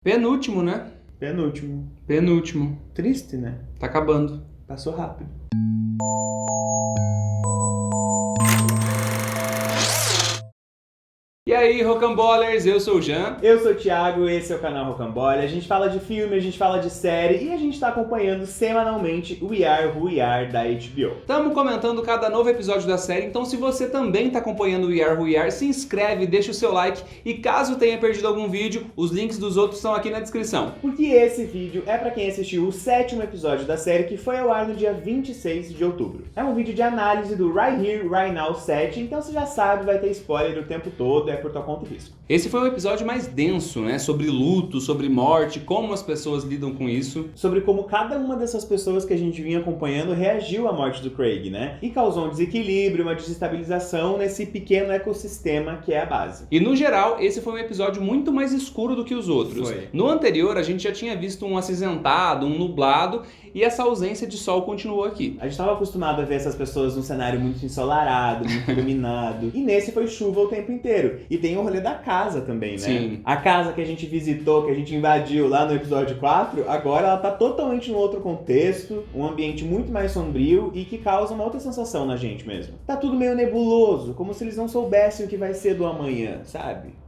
Penúltimo, né? Penúltimo. Penúltimo. Triste, né? Tá acabando. Passou rápido. E aí, Rocambólers, eu sou o Jean. Eu sou o Thiago, esse é o canal Rocambole. A gente fala de filme, a gente fala de série e a gente tá acompanhando semanalmente o We Are Who We Are da HBO. Estamos comentando cada novo episódio da série, então se você também está acompanhando o We Are Who We Are, se inscreve, deixa o seu like e caso tenha perdido algum vídeo, os links dos outros estão aqui na descrição. Porque esse vídeo é pra quem assistiu o 7º episódio da série que foi ao ar no dia 26 de outubro. É um vídeo de análise do Right Here, Right Now 7, então você já sabe, vai ter spoiler o tempo todo, é por tua conta e risco. Esse foi o episódio mais denso, né? Sobre luto, sobre morte, como as pessoas lidam com isso. Sobre como cada uma dessas pessoas que a gente vinha acompanhando reagiu à morte do Craig, né? E causou um desequilíbrio, uma desestabilização nesse pequeno ecossistema que é a base. E no geral, esse foi um episódio muito mais escuro do que os outros. Foi. No anterior, a gente já tinha visto um acinzentado, um nublado, e essa ausência de sol continuou aqui. A gente estava acostumado a ver essas pessoas num cenário muito ensolarado, muito iluminado. E nesse foi chuva o tempo inteiro. E tem o rolê da casa também, né? Sim. A casa que a gente visitou, que a gente invadiu lá no episódio 4, agora ela tá totalmente num outro contexto, um ambiente muito mais sombrio e que causa uma outra sensação na gente mesmo. Tá tudo meio nebuloso, como se eles não soubessem o que vai ser do amanhã, sabe?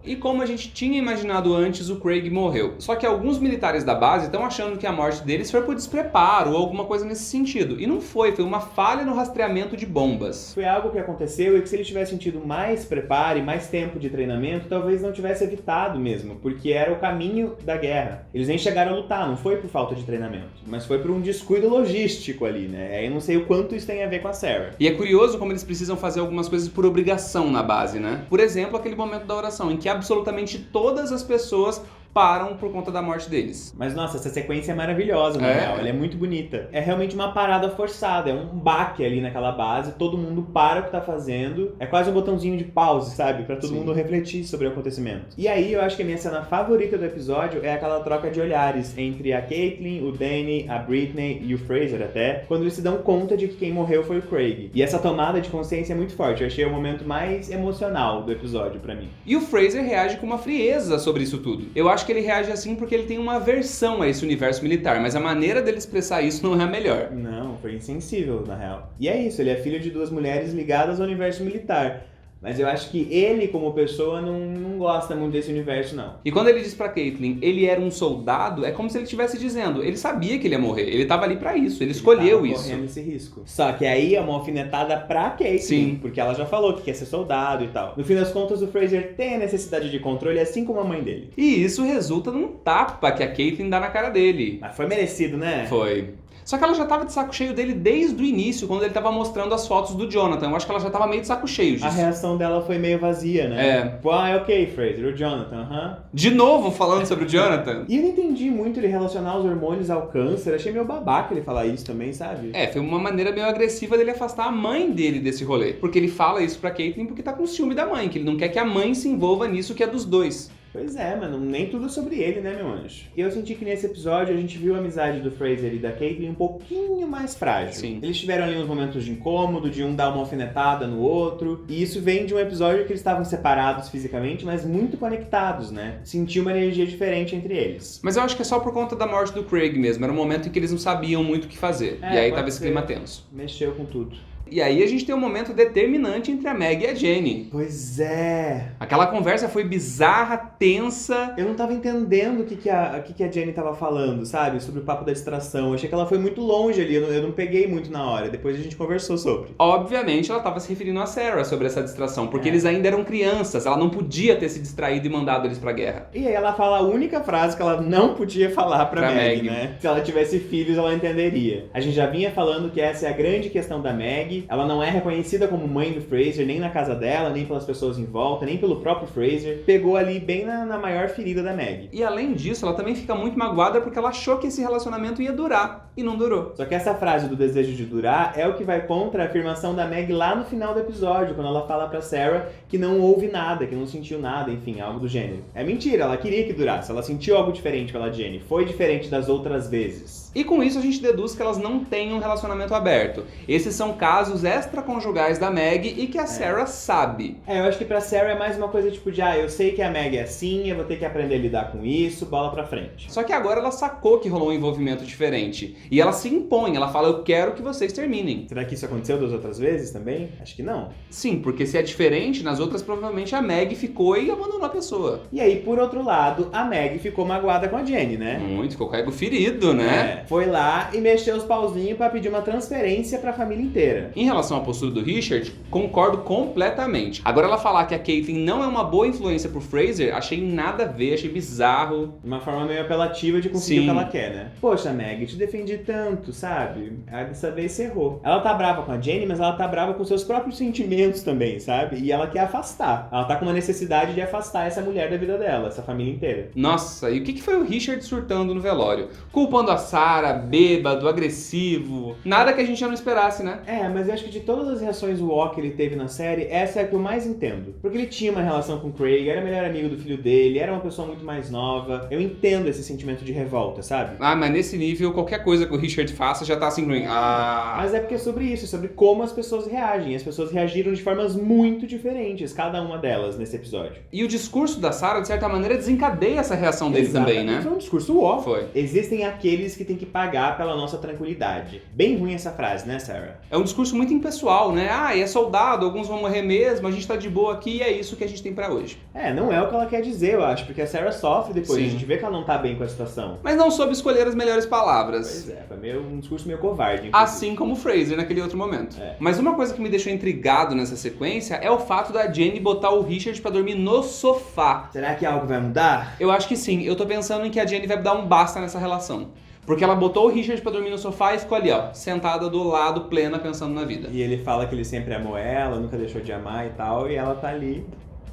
E como a gente tinha imaginado antes, o Craig morreu. Só que alguns militares da base estão achando que a morte deles foi por despreparo ou alguma coisa nesse sentido. E não foi uma falha no rastreamento de bombas. Foi algo que aconteceu e que se eles tivessem tido mais preparo e mais tempo de treinamento, talvez não tivesse evitado mesmo, porque era o caminho da guerra. Eles nem chegaram a lutar, não foi por falta de treinamento, mas foi por um descuido logístico ali, né? Aí eu não sei o quanto isso tem a ver com a Sarah. E é curioso como eles precisam fazer algumas coisas por obrigação na base, né? Por exemplo, aquele momento da oração, em que absolutamente todas as pessoas param por conta da morte deles. Mas nossa, essa sequência é maravilhosa, na real, ela é muito bonita. É realmente uma parada forçada, é um baque ali naquela base, todo mundo para o que tá fazendo, é quase um botãozinho de pause, sabe? Pra todo mundo refletir sobre o acontecimento. E aí eu acho que a minha cena favorita do episódio é aquela troca de olhares entre a Caitlyn, o Danny, a Brittany e o Fraser até, quando eles se dão conta de que quem morreu foi o Craig. E essa tomada de consciência é muito forte, eu achei o momento mais emocional do episódio pra mim. E o Fraser reage com uma frieza sobre isso tudo. Eu acho que ele reage assim porque ele tem uma aversão a esse universo militar, mas a maneira dele expressar isso não é a melhor. Não, foi insensível, na real. E é isso, ele é filho de duas mulheres ligadas ao universo militar. Mas eu acho que ele, como pessoa, não gosta muito desse universo, não. E quando ele diz pra Caitlyn, ele era um soldado, é como se ele estivesse dizendo, ele sabia que ele ia morrer, ele tava ali pra isso, ele escolheu isso. Correndo esse risco. Só que aí é uma alfinetada pra Caitlyn, Sim. Porque ela já falou que quer ser soldado e tal. No fim das contas, o Fraser tem a necessidade de controle, assim como a mãe dele. E isso resulta num tapa que a Caitlyn dá na cara dele. Mas foi merecido, né? Foi. Só que ela já tava de saco cheio dele desde o início, quando ele tava mostrando as fotos do Jonathan. Eu acho que ela já tava meio de saco cheio disso. A reação dela foi meio vazia, né? É. Tipo, é ok, Fraser, o Jonathan, De novo falando sobre o Jonathan. E eu não entendi muito ele relacionar os hormônios ao câncer. Achei meio babaca ele falar isso também, sabe? Foi uma maneira meio agressiva dele afastar a mãe dele desse rolê. Porque ele fala isso pra Caitlyn porque tá com ciúme da mãe, que ele não quer que a mãe se envolva nisso que é dos dois. Pois é, mano, nem tudo é sobre ele, né, meu anjo? E eu senti que nesse episódio a gente viu a amizade do Fraser e da Caitlyn um pouquinho mais frágil. Sim. Eles tiveram ali uns momentos de incômodo, de um dar uma alfinetada no outro. E isso vem de um episódio que eles estavam separados fisicamente, mas muito conectados, né? Senti uma energia diferente entre eles. Mas eu acho que é só por conta da morte do Craig mesmo. Era um momento em que eles não sabiam muito o que fazer. E aí tava esse clima tenso. Mexeu com tudo. E aí a gente tem um momento determinante entre a Meg e a Jenny. Pois é. Aquela conversa foi bizarra, tensa. Eu não tava entendendo o que a Jenny tava falando, sabe? Sobre o papo da distração. Eu achei que ela foi muito longe ali, eu não peguei muito na hora. Depois a gente conversou sobre. Obviamente ela tava se referindo a Sarah sobre essa distração, porque eles ainda eram crianças, ela não podia ter se distraído e mandado eles pra guerra. E aí ela fala a única frase que ela não podia falar pra Meg, né? Se ela tivesse filhos, ela entenderia. A gente já vinha falando que essa é a grande questão da Meg. Ela não é reconhecida como mãe do Fraser, nem na casa dela, nem pelas pessoas em volta, nem pelo próprio Fraser. Pegou ali bem na maior ferida da Meg. E além disso, ela também fica muito magoada porque ela achou que esse relacionamento ia durar, e não durou. Só que essa frase do desejo de durar é o que vai contra a afirmação da Meg lá no final do episódio, quando ela fala pra Sarah que não houve nada, que não sentiu nada, enfim, algo do gênero. É mentira, ela queria que durasse, ela sentiu algo diferente pela Jenny, foi diferente das outras vezes. E com isso a gente deduz que elas não têm um relacionamento aberto. Esses são casos casos extraconjugais da Meg e que a Sarah sabe. Eu acho que pra Sarah é mais uma coisa tipo de, eu sei que a Meg é assim, eu vou ter que aprender a lidar com isso, bola pra frente. Só que agora ela sacou que rolou um envolvimento diferente. E ela se impõe, ela fala, eu quero que vocês terminem. Será que isso aconteceu das outras vezes também? Acho que não. Sim, porque se é diferente, nas outras provavelmente a Meg ficou e abandonou a pessoa. E aí, por outro lado, a Meg ficou magoada com a Jenny, né? Muito, ficou com o ego ferido, né? Foi lá e mexeu os pauzinhos pra pedir uma transferência pra família inteira. Em relação à postura do Richard, concordo completamente. Agora ela falar que a Caitlyn não é uma boa influência pro Fraser, achei nada a ver, achei bizarro. Uma forma meio apelativa de conseguir Sim. o que ela quer, né? Poxa, Meg, te defendi tanto, sabe? Aí dessa vez você errou. Ela tá brava com a Jenny, mas ela tá brava com seus próprios sentimentos também, sabe? E ela quer afastar. Ela tá com uma necessidade de afastar essa mulher da vida dela, essa família inteira. Nossa, e o que foi o Richard surtando no velório? Culpando a Sarah, bêbado, agressivo. Nada que a gente já não esperasse, né? Mas eu acho que de todas as reações Walk que ele teve na série, essa é a que eu mais entendo. Porque ele tinha uma relação com o Craig, era o melhor amigo do filho dele, era uma pessoa muito mais nova. Eu entendo esse sentimento de revolta, sabe? Mas nesse nível, qualquer coisa que o Richard faça já tá assim, Mas é porque é sobre isso, é sobre como as pessoas reagem. As pessoas reagiram de formas muito diferentes, cada uma delas, nesse episódio. E o discurso da Sarah, de certa maneira, desencadeia essa reação dele também, né? Foi um discurso ó. Foi. Existem aqueles que têm que pagar pela nossa tranquilidade. Bem ruim essa frase, né, Sarah? É um discurso muito impessoal, né? E é soldado, alguns vão morrer mesmo, a gente tá de boa aqui e é isso que a gente tem pra hoje. Não é o que ela quer dizer, eu acho, porque a Sarah sofre depois, Sim. a gente vê que ela não tá bem com a situação. Mas não soube escolher as melhores palavras. Pois foi um discurso meio covarde. Assim como o Fraser naquele outro momento. Mas uma coisa que me deixou intrigado nessa sequência é o fato da Jenny botar o Richard pra dormir no sofá. Será que algo vai mudar? Eu acho que sim. Eu tô pensando em que a Jenny vai dar um basta nessa relação. Porque ela botou o Richard pra dormir no sofá e ficou ali, sentada do lado, plena, pensando na vida. E ele fala que ele sempre amou ela, nunca deixou de amar e tal, e ela tá ali.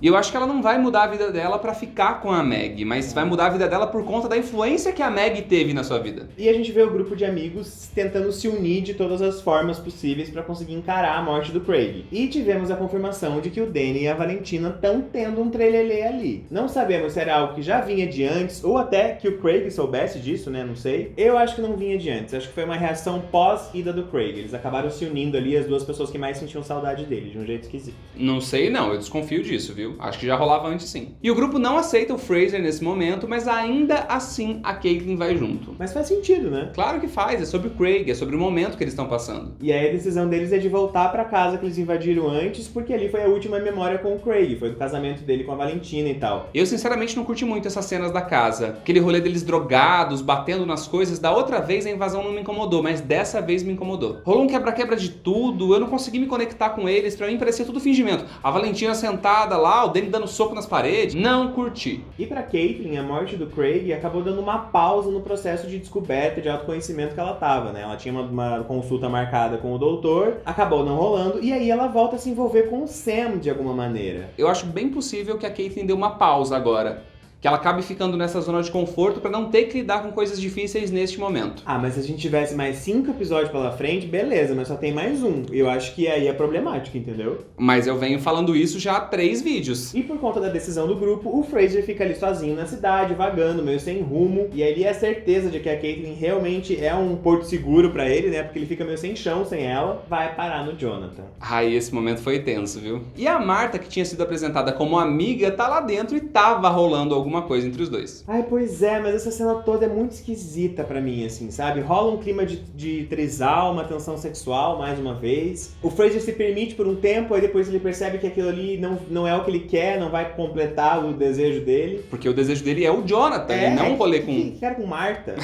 E eu acho que ela não vai mudar a vida dela pra ficar com a Meg, mas vai mudar a vida dela por conta da influência que a Meg teve na sua vida. E a gente vê o grupo de amigos tentando se unir de todas as formas possíveis pra conseguir encarar a morte do Craig. E tivemos a confirmação de que o Danny e a Valentina estão tendo um trelelê ali. Não sabemos se era algo que já vinha de antes, ou até que o Craig soubesse disso, né? Não sei. Eu acho que não vinha de antes. Acho que foi uma reação pós-ida do Craig. Eles acabaram se unindo ali, as duas pessoas que mais sentiam saudade dele, de um jeito esquisito. Não sei não, eu desconfio disso, viu? Acho que já rolava antes sim. E o grupo não aceita o Fraser nesse momento, mas ainda assim a Caitlyn vai junto. Mas faz sentido, né? Claro que faz, é sobre o Craig, é sobre o momento que eles estão passando. E aí a decisão deles é de voltar pra casa que eles invadiram antes, porque ali foi a última memória com o Craig, foi do casamento dele com a Valentina e tal. Eu sinceramente não curti muito essas cenas da casa. Aquele rolê deles drogados, batendo nas coisas, da outra vez a invasão não me incomodou, mas dessa vez me incomodou. Rolou um quebra-quebra de tudo, eu não consegui me conectar com eles, pra mim parecia tudo fingimento. A Valentina sentada lá, o Danny dando soco nas paredes, não curti. E pra Caitlyn, a morte do Craig acabou dando uma pausa no processo de descoberta de autoconhecimento que ela tava, né? Ela tinha uma consulta marcada com o doutor, acabou não rolando, e aí ela volta a se envolver com o Sam de alguma maneira. Eu acho bem possível que a Caitlyn deu uma pausa agora. Que ela acabe ficando nessa zona de conforto pra não ter que lidar com coisas difíceis neste momento. Mas se a gente tivesse mais 5 episódios pela frente, beleza, mas só tem mais um. Eu acho que aí é problemático, entendeu? Mas eu venho falando isso já há 3 vídeos. E por conta da decisão do grupo, o Fraser fica ali sozinho na cidade, vagando, meio sem rumo. E ali é a certeza de que a Caitlyn realmente é um porto seguro pra ele, né? Porque ele fica meio sem chão, sem ela. Vai parar no Jonathan. Esse momento foi tenso, viu? E a Marta, que tinha sido apresentada como amiga, tá lá dentro e tava rolando alguma coisa entre os dois. Pois é, mas essa cena toda é muito esquisita pra mim, assim, sabe? Rola um clima de trisal, uma tensão sexual, mais uma vez. O Fraser se permite por um tempo, aí depois ele percebe que aquilo ali não é o que ele quer, não vai completar o desejo dele. Porque o desejo dele é o Jonathan, e não um rolê com... Que quero com Marta.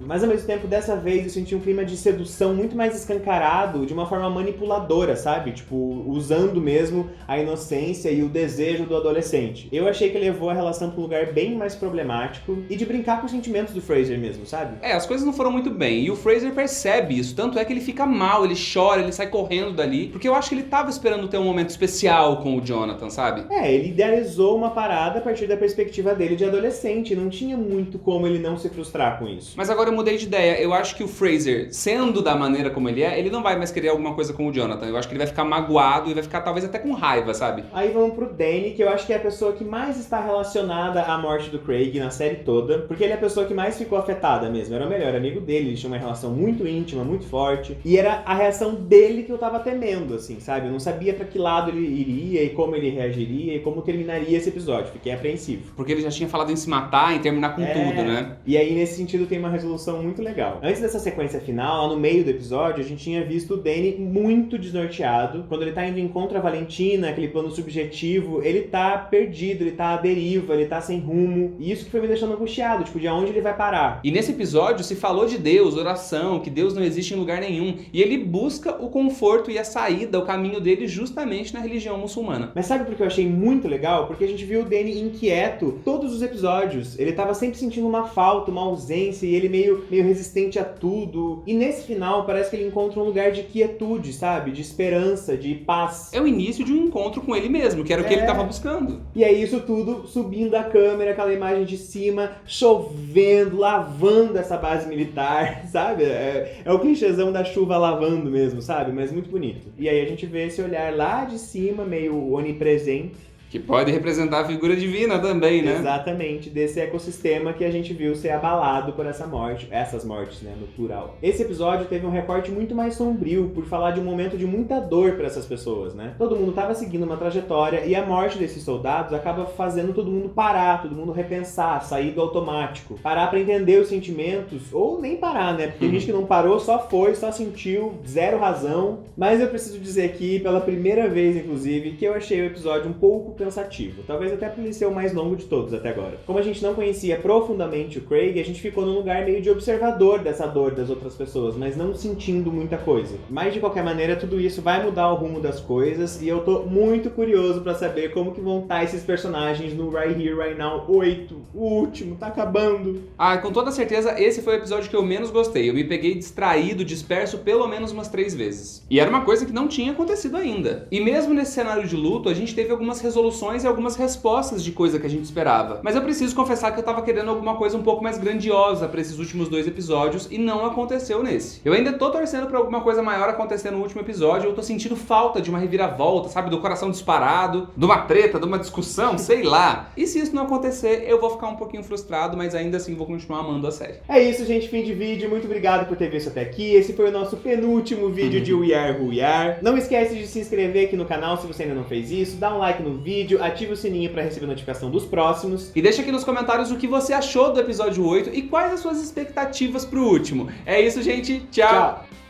Mas ao mesmo tempo, dessa vez, eu senti um clima de sedução muito mais escancarado, de uma forma manipuladora, sabe? Tipo, usando mesmo a inocência e o desejo do adolescente. Eu achei que levou a relação pra um lugar bem mais problemático e de brincar com os sentimentos do Fraser mesmo, sabe? As coisas não foram muito bem, e o Fraser percebe isso, tanto é que ele fica mal, ele chora, ele sai correndo dali, porque eu acho que ele tava esperando ter um momento especial com o Jonathan, sabe? Ele idealizou uma parada a partir da perspectiva dele de adolescente, não tinha muito como ele não se frustrar com com isso. Mas agora eu mudei de ideia. Eu acho que o Fraser, sendo da maneira como ele é, ele não vai mais querer alguma coisa com o Jonathan. Eu acho que ele vai ficar magoado e vai ficar talvez até com raiva, sabe? Aí vamos pro Danny, que eu acho que é a pessoa que mais está relacionada à morte do Craig na série toda, porque ele é a pessoa que mais ficou afetada mesmo. Era o melhor amigo dele, eles tinham uma relação muito íntima, muito forte, e era a reação dele que eu tava temendo, assim, sabe? Eu não sabia pra que lado ele iria e como ele reagiria e como terminaria esse episódio. Fiquei apreensivo. Porque ele já tinha falado em se matar, em terminar com tudo, né? E aí, nesse sentido, tem uma resolução muito legal. Antes dessa sequência final, lá no meio do episódio, a gente tinha visto o Danny muito desnorteado. Quando ele tá indo em contra a Valentina, aquele plano subjetivo, ele tá perdido, ele tá à deriva, ele tá sem rumo. E isso que foi me deixando angustiado, tipo, de onde ele vai parar. E nesse episódio se falou de Deus, oração, que Deus não existe em lugar nenhum. E ele busca o conforto e a saída, o caminho dele justamente na religião muçulmana. Mas sabe por que eu achei muito legal? Porque a gente viu o Danny inquieto todos os episódios. Ele tava sempre sentindo uma falta, uma ausência, e ele meio resistente a tudo. E nesse final, parece que ele encontra um lugar de quietude, sabe? De esperança, de paz. É o início de um encontro com ele mesmo, que era o que ele tava buscando. E é isso tudo subindo a câmera, aquela imagem de cima, chovendo, lavando essa base militar, sabe? É o clichêzão da chuva lavando mesmo, sabe? Mas muito bonito. E aí a gente vê esse olhar lá de cima, meio onipresente. Que pode representar a figura divina também, né? Exatamente, desse ecossistema que a gente viu ser abalado por essas mortes, né, no plural. Esse episódio teve um recorte muito mais sombrio, por falar de um momento de muita dor para essas pessoas, né? Todo mundo tava seguindo uma trajetória e a morte desses soldados acaba fazendo todo mundo parar, todo mundo repensar, sair do automático, parar para entender os sentimentos, ou nem parar, né? Porque tem gente que não parou, só foi, só sentiu, zero razão. Mas eu preciso dizer aqui, pela primeira vez, inclusive, que eu achei o episódio um pouco cansativo. Talvez até por ele ser o mais longo de todos até agora. Como a gente não conhecia profundamente o Craig, a gente ficou num lugar meio de observador dessa dor das outras pessoas, mas não sentindo muita coisa. Mas de qualquer maneira, tudo isso vai mudar o rumo das coisas e eu tô muito curioso pra saber como que vão estar esses personagens no Right Here, Right Now 8. O último, tá acabando. Ah, com toda certeza, esse foi o episódio que eu menos gostei. Eu me peguei distraído, disperso pelo menos umas 3 vezes. E era uma coisa que não tinha acontecido ainda. E mesmo nesse cenário de luto, a gente teve algumas resoluções e algumas respostas de coisa que a gente esperava. Mas eu preciso confessar que eu tava querendo alguma coisa um pouco mais grandiosa pra esses últimos 2 episódios e não aconteceu nesse. Eu ainda tô torcendo pra alguma coisa maior acontecer no último episódio, eu tô sentindo falta de uma reviravolta, sabe? Do coração disparado, de uma treta, de uma discussão, sei lá. E se isso não acontecer, eu vou ficar um pouquinho frustrado, mas ainda assim vou continuar amando a série. É isso, gente. Fim de vídeo. Muito obrigado por ter visto até aqui. Esse foi o nosso penúltimo vídeo de We Are Who We Are. Não esquece de se inscrever aqui no canal se você ainda não fez isso. Dá um like no vídeo, ativa o sininho para receber notificação dos próximos. E deixa aqui nos comentários o que você achou do episódio 8 e quais as suas expectativas pro último. É isso, gente. Tchau! Tchau!